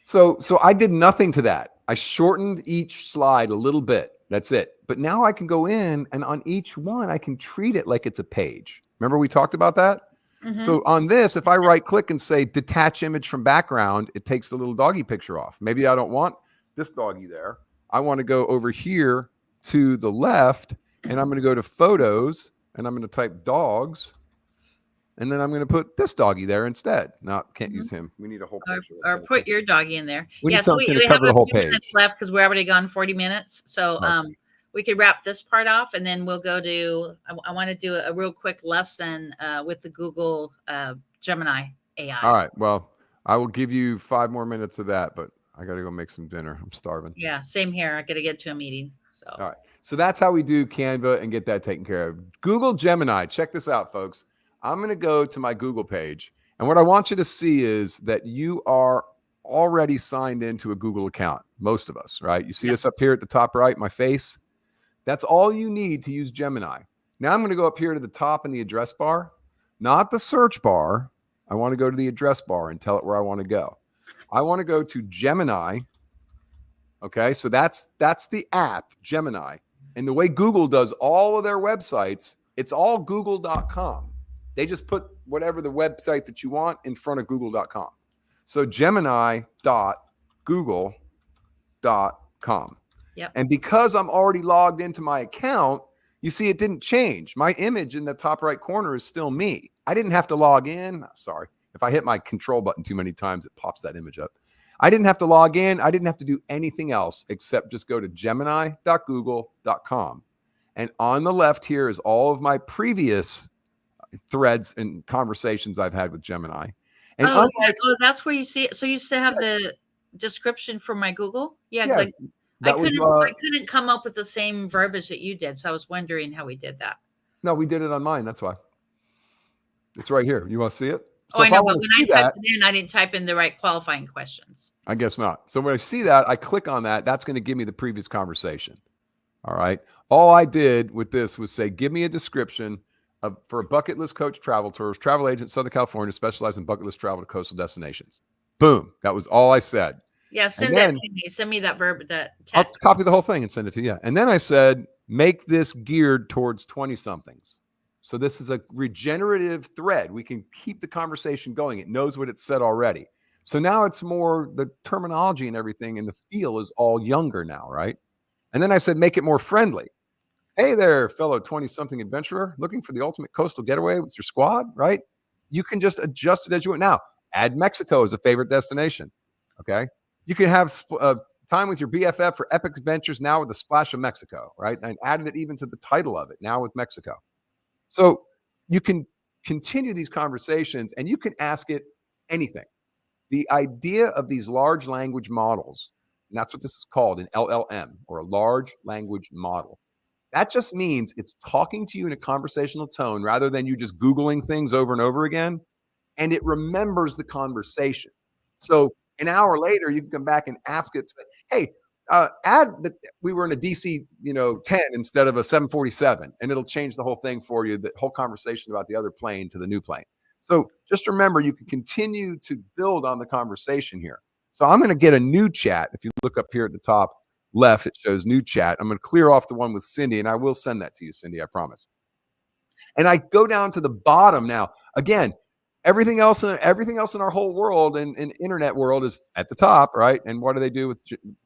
So I did nothing to that. I shortened each slide a little bit. That's it. But now I can go in and on each one, I can treat it like it's a page. Remember we talked about that? So on this, if I right click and say detach image from background, it takes the little doggy picture off. Maybe I don't want this doggy there. I want to go over here to the left and I'm going to go to photos, and I'm going to type dogs, and then I'm going to put this doggy there instead. No, can't use him. We need a whole picture. Or put your doggy in there. We need So something that's we going to have cover the a whole few minutes page. left because we're already gone 40 minutes. So Okay. we could wrap this part off, and then we'll go to. I want to do a real quick lesson with the Google Gemini AI. All right. Well, I will give you 5 more minutes of that, but I got to go make some dinner. I'm starving. Yeah, same here. I got to get to a meeting. So. All right. So that's how we do Canva and get that taken care of. Google Gemini. Check this out, folks. I'm going to go to my Google page. And what I want you to see is that you are already signed into a Google account. Most of us, right? You see us up here at the top right, my face. That's all you need to use Gemini. Now I'm going to go up here to the top in the address bar, not the search bar. I want to go to the address bar and tell it where I want to go. I want to go to Gemini. Okay, so that's the app, Gemini. And the way Google does all of their websites, it's all google.com. They just put whatever the website that you want in front of google.com. So gemini.google.com. Yep. And because I'm already logged into my account, you see it didn't change. My image in the top right corner is still me. I didn't have to log in. Sorry. If I hit my control button too many times, it pops that image up. I didn't have to log in. I didn't have to do anything else except just go to gemini.google.com. And on the left here is all of my previous threads and conversations I've had with Gemini. And that's where you see it. So you still have the description for my Google? Yeah. Yeah, I couldn't come up with the same verbiage that you did. So I was wondering how we did that. No, we did it on mine. That's why. It's right here. You want to see it? So I know, but when I typed it in, I didn't type in the right qualifying questions. I guess not. So when I see that, I click on that. That's going to give me the previous conversation. All right. All I did with this was say, give me a description for a bucket list coach travel tours, travel agent, Southern California, specialized in bucket list travel to coastal destinations. Boom. That was all I said. Yeah. That to me. Send me that verb, that text. I'll copy the whole thing and send it to you. And then I said, make this geared towards 20 somethings. So this is a regenerative thread. We can keep the conversation going. It knows what it said already. So now it's more the terminology and everything, and the feel is all younger now, right? And then I said, make it more friendly. Hey there, fellow 20-something adventurer, looking for the ultimate coastal getaway with your squad, right? You can just adjust it as you want. Now, add Mexico as a favorite destination, okay? You can have time with your BFF for epic adventures now with a splash of Mexico, right? And added it even to the title of it, now with Mexico. So you can continue these conversations and you can ask it anything. The idea of these large language models, and that's what this is called, an LLM, or a large language model. That just means it's talking to you in a conversational tone rather than you just Googling things over and over again, and it remembers the conversation. So an hour later, you can come back and ask it, hey, add that we were in a DC, 10 instead of a 747, and it'll change the whole thing for you, the whole conversation about the other plane to the new plane. So just remember, you can continue to build on the conversation here. So I'm going to get a new chat. If you look up here at the top left, it shows new chat. I'm going to clear off the one with Cindy, and I will send that to you, Cindy, I promise. And I go down to the bottom now. Again, everything else in our whole world and internet world is at the top, right? And what do?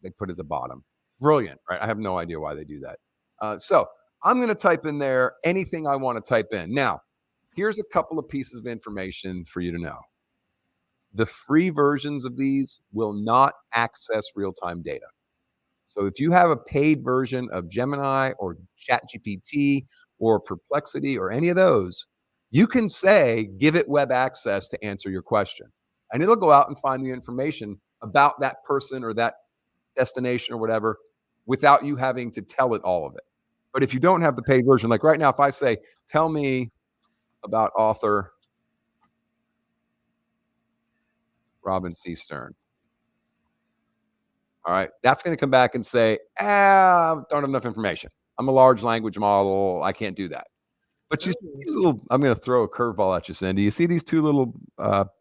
They put it at the bottom. Brilliant, right? I have no idea why they do that. So I'm going to type in there anything I want to type in. Now, here's a couple of pieces of information for you to know. The free versions of these will not access real-time data. So if you have a paid version of Gemini or ChatGPT or Perplexity or any of those, you can say, give it web access to answer your question. And it'll go out and find the information about that person or that destination or whatever without you having to tell it all of it. But if you don't have the paid version, like right now, if I say, tell me about author Robin C. Stern. All right, that's going to come back and say, don't have enough information. I'm a large language model. I can't do that. But you see these little, I'm going to throw a curveball at you, Cindy. You see these two little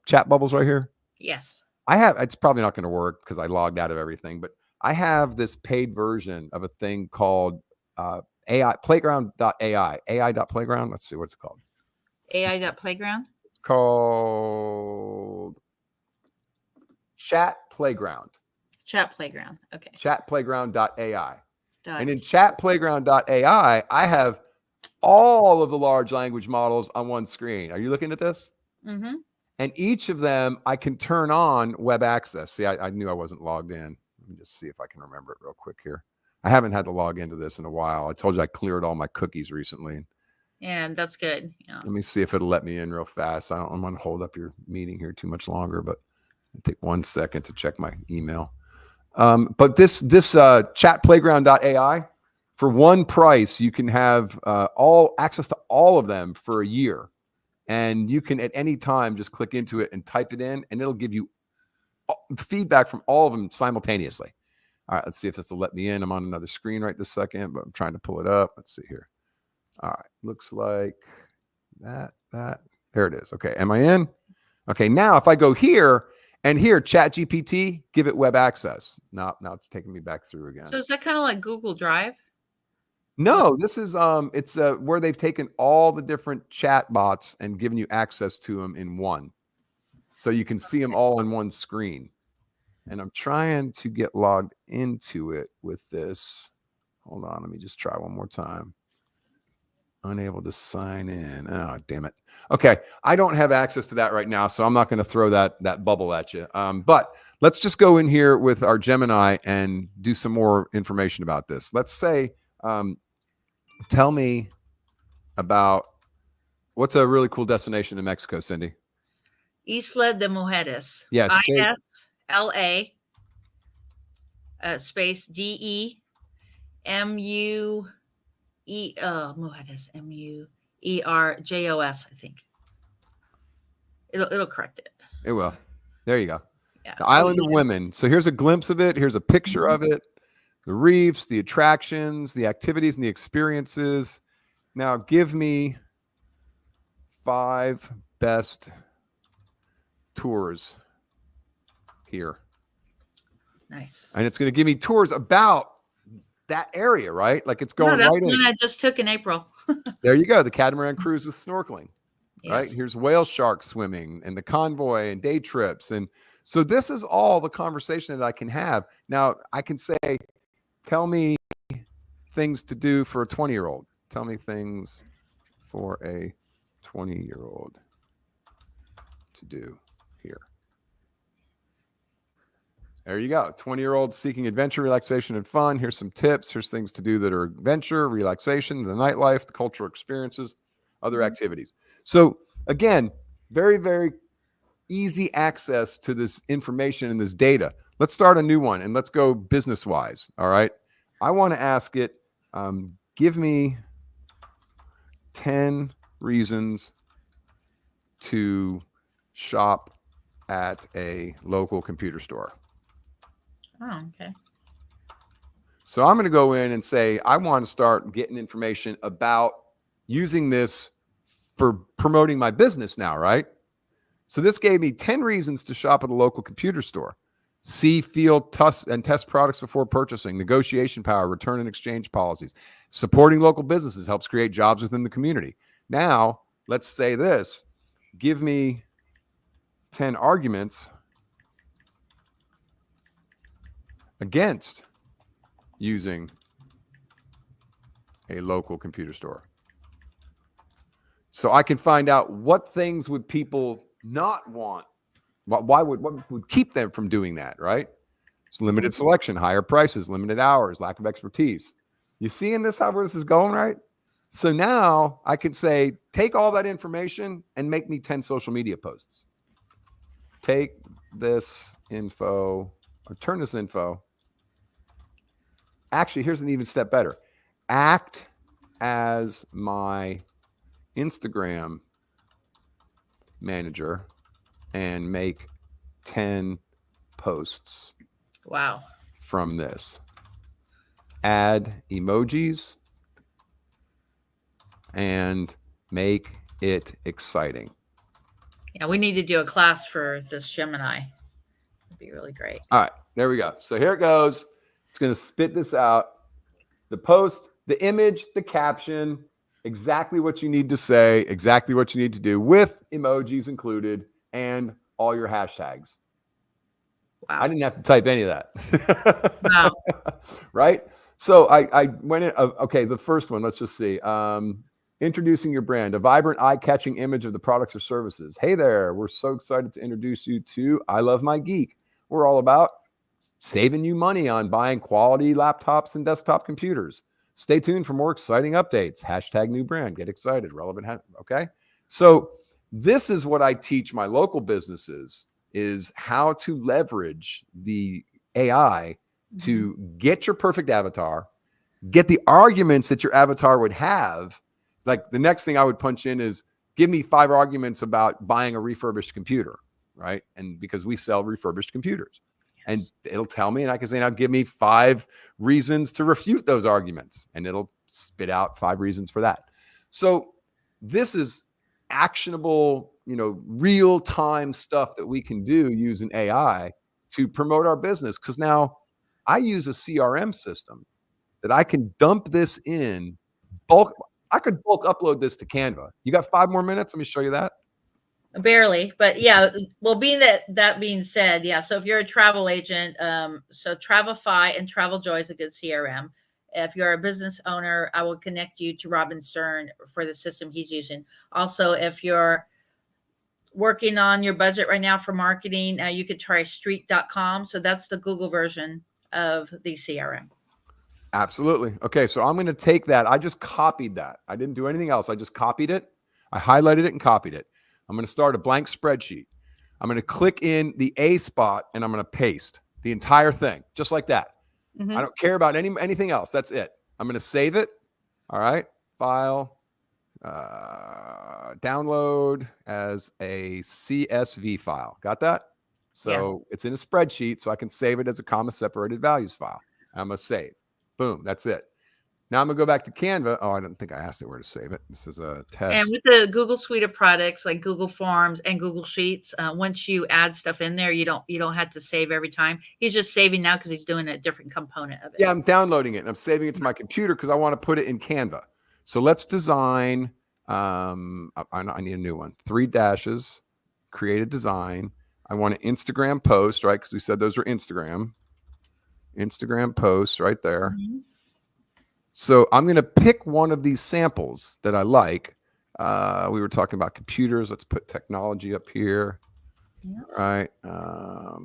chat bubbles right here? Yes. It's probably not going to work because I logged out of everything, but I have this paid version of a thing called AI playground.ai, AI.playground. Let's see, what's it called? AI.playground? It's called Chat Playground. Chat Playground. Okay. Chatplayground.ai. And in chatplayground.ai, I have all of the large language models on one screen. Are you looking at this? Mm-hmm. And each of them, I can turn on web access. See, I knew I wasn't logged in. Let me just see if I can remember it real quick here. I haven't had to log into this in a while. I told you I cleared all my cookies recently. Yeah, that's good. Yeah. Let me see if it'll let me in real fast. I'm going to hold up your meeting here too much longer, but it'll take 1 second to check my email. But this chatplayground.ai, for one price, you can have all access to all of them for a year. And you can at any time just click into it and type it in, and it'll give you feedback from all of them simultaneously. All right, let's see if this will let me in. I'm on another screen right this second, but I'm trying to pull it up. Let's see here. All right, looks like that. There it is. Okay, am I in? Okay, now if I go here and here, ChatGPT, give it web access. Now it's taking me back through again. So is that kind of like Google Drive? No, this is it's where they've taken all the different chat bots and given you access to them in one. So you can see them all on one screen. And I'm trying to get logged into it with this. Hold on, let me just try one more time. Unable to sign in. Oh, damn it. Okay, I don't have access to that right now, so I'm not going to throw that bubble at you. But let's just go in here with our Gemini and do some more information about this. Let's say, tell me about what's a really cool destination in Mexico, Cindy? Isla de Mujeres. Yes. ISLA space DEMUE Mujeres MUERJOS. I think it'll correct it. It will. There you go. Yeah. The Island of Women. So here's a glimpse of it. Here's a picture of it. The reefs, the attractions, the activities, and the experiences. Now give me 5 best tours here. Nice. And it's going to give me tours about that area, right? Like it's going that's right in. One I just took in April. There you go. The catamaran cruise with snorkeling, Yes. right? Here's whale shark swimming and the convoy and day trips. And so this is all the conversation that I can have. Now I can say, tell me things to do for a 20-year-old. Tell me things for a 20-year-old to do here. There you go. 20-year-old seeking adventure, relaxation, and fun. Here's some tips. Here's things to do that are adventure, relaxation, the nightlife, the cultural experiences, other activities. So again, very, very easy access to this information and this data. Let's start a new one and let's go business-wise. All right. I want to ask it, give me 10 reasons to shop at a local computer store. Oh, okay. So I'm going to go in and say, I want to start getting information about using this for promoting my business now, right? So this gave me 10 reasons to shop at a local computer store. See, feel, and test products before purchasing, negotiation power, return and exchange policies. Supporting local businesses helps create jobs within the community. Now, let's say this. Give me 10 arguments against using a local computer store. So I can find out what things would people not want. What would keep them from doing that, right? It's limited selection, higher prices, limited hours, lack of expertise. You seeing this, how this is going, right? So now I can say, take all that information and make me 10 social media posts. Take this info, or turn this info. Actually, here's an even step better. Act as my Instagram manager and make 10 posts. Wow. From this. Add emojis and make it exciting. Yeah, we need to do a class for this Gemini. It'd be really great. All right, there we go. So here it goes. It's going to spit this out. The post, the image, the caption, exactly what you need to say, exactly what you need to do with emojis included and all your hashtags. Wow. I didn't have to type any of that. Wow. Right? So I went in. Okay, the first one. Let's just see. Introducing your brand, a vibrant, eye-catching image of the products or services. Hey there, we're so excited to introduce you to I Love My Geek. We're all about saving you money on buying quality laptops and desktop computers. Stay tuned for more exciting updates. Hashtag new brand. Get excited. Relevant. Okay. So this is what I teach my local businesses is how to leverage the AI to get your perfect avatar, get the arguments that your avatar would have. Like the next thing I would punch in is give me 5 arguments about buying a refurbished computer, right? And because we sell refurbished computers. And it'll tell me, and I can say, now give me 5 reasons to refute those arguments. And it'll spit out 5 reasons for that. So this is actionable, real time stuff that we can do using AI to promote our business. Because now I use a CRM system that I can dump this in bulk. I could bulk upload this to Canva. You got 5 more minutes? Let me show you that. Barely, but yeah. Well, that being said, yeah. So if you're a travel agent, so Travefy and TravelJoy is a good CRM. If you're a business owner, I will connect you to Robin Stern for the system he's using. Also, if you're working on your budget right now for marketing, you could try Street.com. So that's the Google version of the CRM. Absolutely. Okay, so I'm going to take that. I just copied that. I didn't do anything else. I just copied it. I highlighted it and copied it. I'm going to start a blank spreadsheet. I'm going to click in the A spot and I'm going to paste the entire thing just like that. I don't care about anything else. That's it. I'm going to save it. All right. File, download as a CSV file. Got that? So It's in a spreadsheet, so I can save it as a comma separated values file. I'm going to save. Boom. That's it. Now I'm going to go back to Canva. Oh, I don't think I asked it where to save it. This is a test. And with the Google suite of products like Google Forms and Google Sheets, once you add stuff in there, you don't have to save every time. He's just saving now because he's doing a different component of it. Yeah, I'm downloading it and I'm saving it to my computer because I want to put it in Canva. So let's design. I need a new one. 3 dashes, create a design. I want an Instagram post, right? Because we said those were Instagram posts right there. So I'm going to pick one of these samples that I like. We were talking about computers. Let's put technology up here. All right.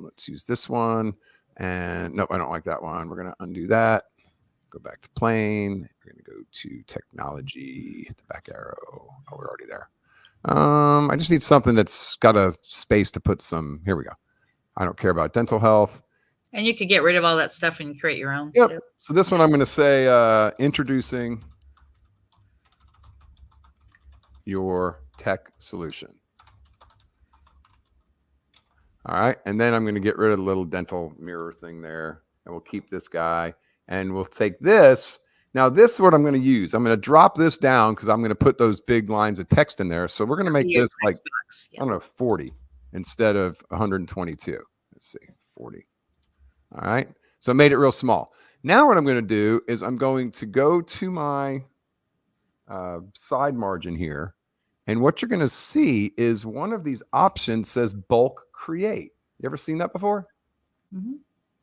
Let's use this one. And nope, I don't like that one. We're going to undo that. Go back to plane. We're going to go to technology, hit the back arrow. Oh, we're already there. I just need something that's got a space to put some. Here we go. I don't care about dental health. And you could get rid of all that stuff and create your own. Yep. Too. So this one I'm going to say introducing your tech solution. All right. And then I'm going to get rid of the little dental mirror thing there. And we'll keep this guy. And we'll take this. Now, this is what I'm going to use. I'm going to drop this down because I'm going to put those big lines of text in there. So we're going to make this like, I don't know, 40 instead of 122. Let's see, 40. All right. So I made it real small. Now what I'm going to do is I'm going to go to my side margin here. And what you're going to see is one of these options says bulk create. You ever seen that before?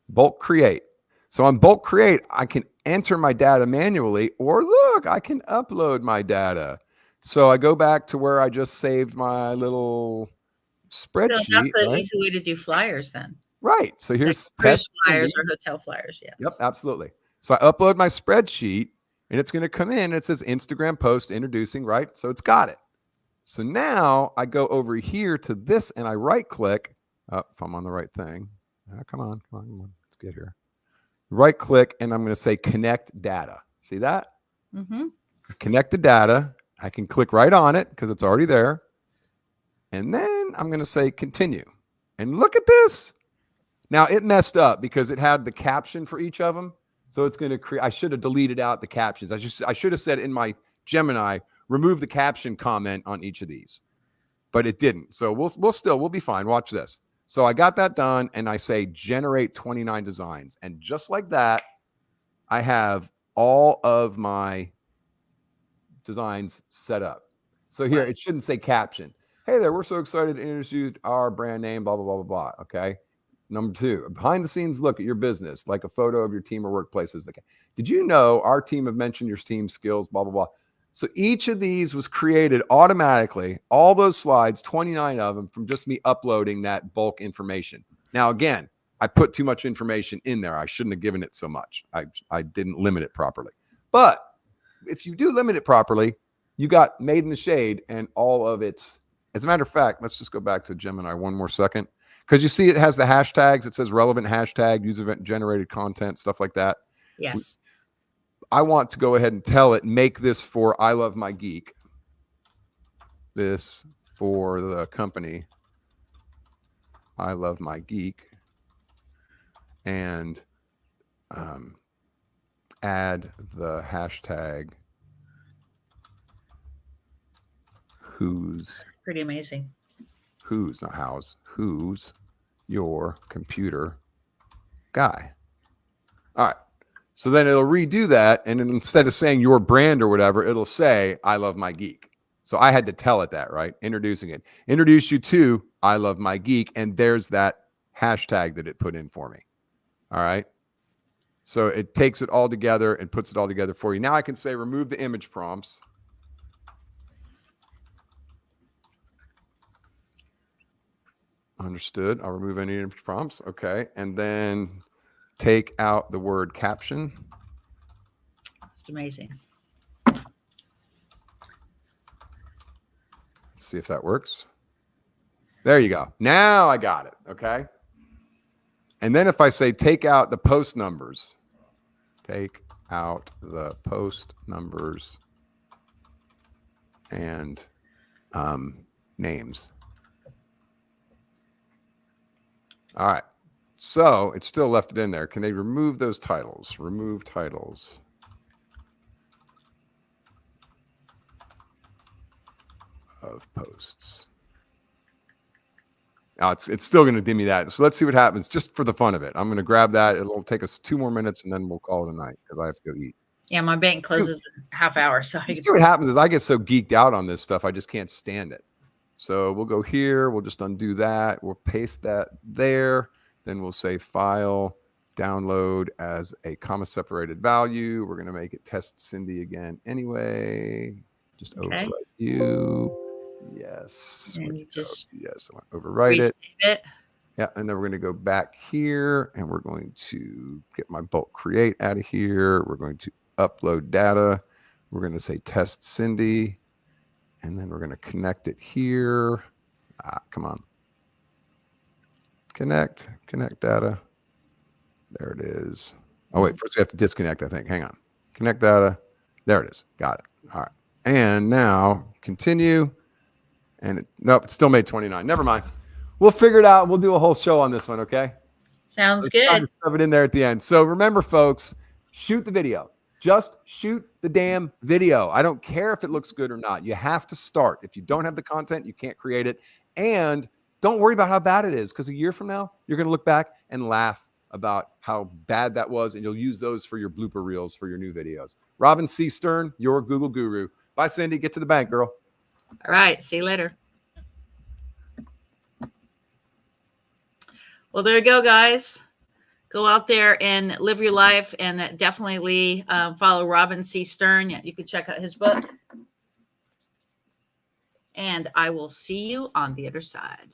Bulk create. So on bulk create, I can enter my data manually, or look, I can upload my data. So I go back to where I just saved my little spreadsheet. So that's an easy way to do flyers then. Right. So here's like flyers or hotel flyers. Yeah. Yep, absolutely. So I upload my spreadsheet and it's going to come in and it says Instagram post introducing, right? So it's got it. So now I go over here to this and I right click. If I'm on the right thing. Come on. Let's get here. Right click and I'm going to say connect data. See that? Connect the data. I can click right on it because it's already there. And then I'm going to say continue. And look at this. Now it messed up because it had the caption for each of them. So it's going to create, I should have deleted out the captions. I should have said in my Gemini, remove the caption comment on each of these, but it didn't. So we'll be fine. Watch this. So I got that done and I say generate 29 designs. And just like that, I have all of my designs set up. So here, it shouldn't say caption. Hey there, we're so excited to introduce our brand name, blah, blah, blah, blah, blah. Okay. Number 2, a behind the scenes look at your business, like a photo of your team or workplaces. Did you know our team have mentioned your team skills, blah, blah, blah. So each of these was created automatically, all those slides, 29 of them, from just me uploading that bulk information. Now, again, I put too much information in there. I shouldn't have given it so much. I didn't limit it properly. But if you do limit it properly, you got Made in the Shade and all of its. As a matter of fact, let's just go back to Gemini one more second. Because you see it has the hashtags. It says relevant hashtag, user-generated content, stuff like that. Yes. I want to go ahead and tell it, make this for I Love My Geek. This for the company I Love My Geek. And add the hashtag who's. Pretty amazing. Who's, not how's, who's your computer guy. All right. So then it'll redo that. And then instead of saying your brand or whatever, it'll say, I Love My Geek. So I had to tell it that, right? Introducing it. Introduce you to I Love My Geek. And there's that hashtag that it put in for me. All right. So it takes it all together and puts it all together for you. Now I can say, remove the image prompts. Understood. I'll remove any image prompts. Okay. And then take out the word caption. It's amazing. Let's see if that works. There you go. Now I got it. Okay. And then if I say take out the post numbers, take out the post numbers and names. All right. So it's still left it in there. Can they remove those titles? Remove titles. Of posts. Now it's still going to give me that. So let's see what happens just for the fun of it. I'm going to grab that. It'll take us 2 more minutes and then we'll call it a night because I have to go eat. Yeah, my bank closes in a half hour. So see what happens is I get so geeked out on this stuff, I just can't stand it. So we'll go here. We'll just undo that. We'll paste that there. Then we'll say file, download as a comma separated value. We're going to make it test Cindy again anyway. Just overwrite you. Yes. And you just yes. I want to overwrite it. Yeah. And then we're going to go back here and we're going to get my bulk create out of here. We're going to upload data. We're going to say test Cindy. And then we're going to connect it here. Come on. Connect data. There it is. Oh, wait, first we have to disconnect, I think. Hang on. Connect data. There it is. Got it. All right. And now continue. And nope, it still made 29. Never mind. We'll figure it out. We'll do a whole show on this one, okay? Sounds good. Shove it in there at the end. So remember, folks, shoot the video. Just shoot the damn video. I don't care if it looks good or not. You have to start. If you don't have the content, you can't create it. And don't worry about how bad it is, because a year from now, you're going to look back and laugh about how bad that was, and you'll use those for your blooper reels for your new videos. Robin C. Stern, your Google guru. Bye, Cindy. Get to the bank, girl. All right. See you later. Well, there you go, guys. Go out there and live your life, and definitely follow Robin C. Stern. You can check out his book. And I will see you on the other side.